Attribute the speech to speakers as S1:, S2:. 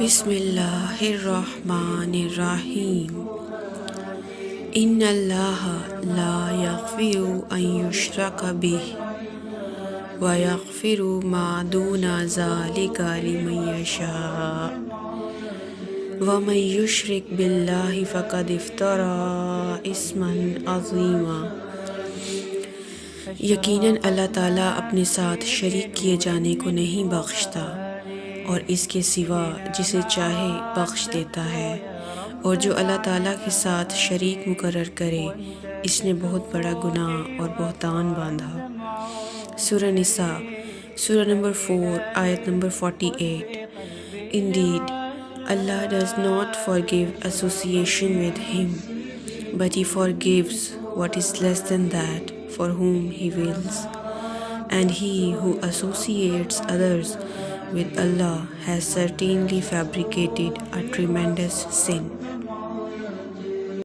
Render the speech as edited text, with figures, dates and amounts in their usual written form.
S1: بسم اللہ الرحمن الرحیم ان اللہ لا یغفر ان یشرک بہ ویغفر ما دون ذلک لمن یشاء ومن یشرک باللہ فقد افتری اثما عظیما۔ یقیناً اللہ تعالیٰ اپنے ساتھ شریک کیے جانے کو نہیں بخشتا اور اس کے سوا جسے چاہے بخش دیتا ہے، اور جو اللہ تعالیٰ کے ساتھ شریک مقرر کرے اس نے بہت بڑا گناہ اور بہتان باندھا۔ سورہ نساء سورہ نمبر 4 آیت number 48۔ Indeed, Allah does not forgive association with Him, but He forgives what is less than that for whom He wills. And he who associates others with Allah has certainly fabricated a tremendous sin.